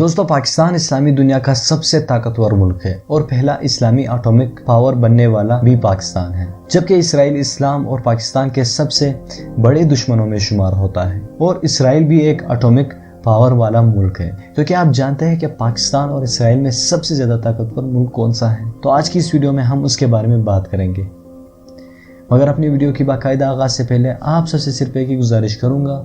دوستو پاکستان اسلامی دنیا کا سب سے طاقتور ملک ہے اور پہلا اسلامی اٹامک پاور بننے والا بھی پاکستان ہے، جبکہ اسرائیل اسلام اور پاکستان کے سب سے بڑے دشمنوں میں شمار ہوتا ہے۔ اور اسرائیل بھی ایک اٹامک پاور والا ملک ہے، کیونکہ آپ جانتے ہیں کہ پاکستان اور اسرائیل میں سب سے زیادہ طاقتور ملک کون سا ہے؟ تو آج کی اس ویڈیو میں ہم اس کے بارے میں بات کریں گے، مگر اپنی ویڈیو کی باقاعدہ آغاز سے پہلے آپ سب سے صرف ایک ہی گزارش کروں گا،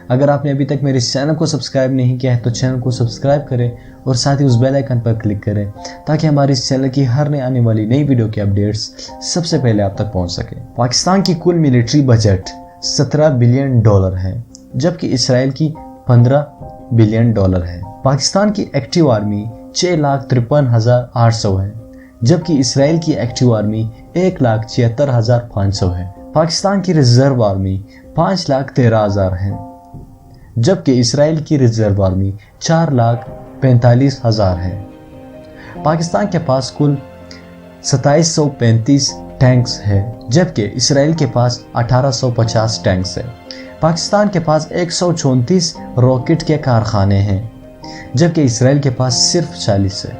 اگر آپ نے ابھی تک میرے اس چینل کو سبسکرائب نہیں کیا ہے تو چینل کو سبسکرائب کریں اور ساتھ ہی اس بیل آئیکن پر کلک کریں تاکہ ہماری اس چینل کی ہر نئے آنے والی نئی ویڈیو کی اپڈیٹس سب سے پہلے آپ تک پہنچ سکے۔ پاکستان کی کل ملٹری بجٹ $17 بلین ہے، جبکہ اسرائیل کی $15 بلین ہے۔ پاکستان کی ایکٹیو آرمی 6,53,800 ہے، جبکہ اسرائیل کی ایکٹیو آرمی 1,76,500 ہے۔ پاکستان کی ریزرو آرمی 5,13,000 ہے، جبکہ اسرائیل کی ریزرو آرمی 4,45,000 ہے۔ پاکستان کے پاس کل 2735 ٹینکس ہے، جبکہ اسرائیل کے پاس 1850 ٹینکس ہے۔ پاکستان کے پاس 134 راکٹ کے کارخانے ہیں، جبکہ اسرائیل کے پاس صرف 40 ہے۔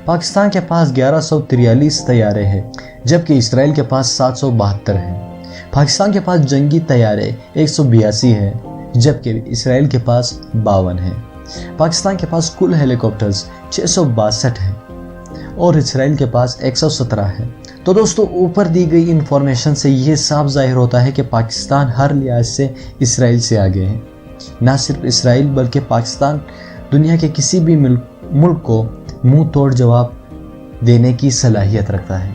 پاکستان کے پاس 1143 طیارے ہیں، جبکہ اسرائیل کے پاس 772 ہیں۔ پاکستان کے پاس جنگی طیارے 182 ہیں، جبکہ اسرائیل کے پاس 52 ہیں۔ پاکستان کے پاس کل ہیلی کاپٹرز 662 ہیں اور اسرائیل کے پاس 117 ہیں۔ تو دوستو، اوپر دی گئی انفارمیشن سے یہ صاف ظاہر ہوتا ہے کہ پاکستان ہر لحاظ سے اسرائیل سے آگے ہے۔ نہ صرف اسرائیل بلکہ پاکستان دنیا کے کسی بھی ملک کو منہ توڑ جواب دینے کی صلاحیت رکھتا ہے۔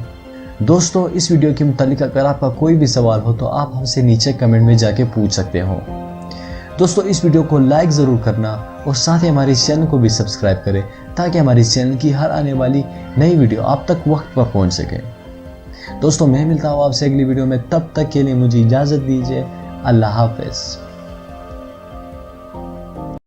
دوستو، اس ویڈیو کے متعلق اگر آپ کا کوئی بھی سوال ہو تو آپ ہم سے نیچے کمنٹ میں جا کے پوچھ سکتے ہو۔ دوستو، اس ویڈیو کو لائک ضرور کرنا اور ساتھ ہی ہمارے چینل کو بھی سبسکرائب کریں تاکہ ہمارے چینل کی ہر آنے والی نئی ویڈیو آپ تک وقت پر پہنچ سکے۔ دوستو، میں ملتا ہوں آپ سے اگلی ویڈیو میں، تب تک کے لیے مجھے اجازت دیجیے۔ اللہ حافظ۔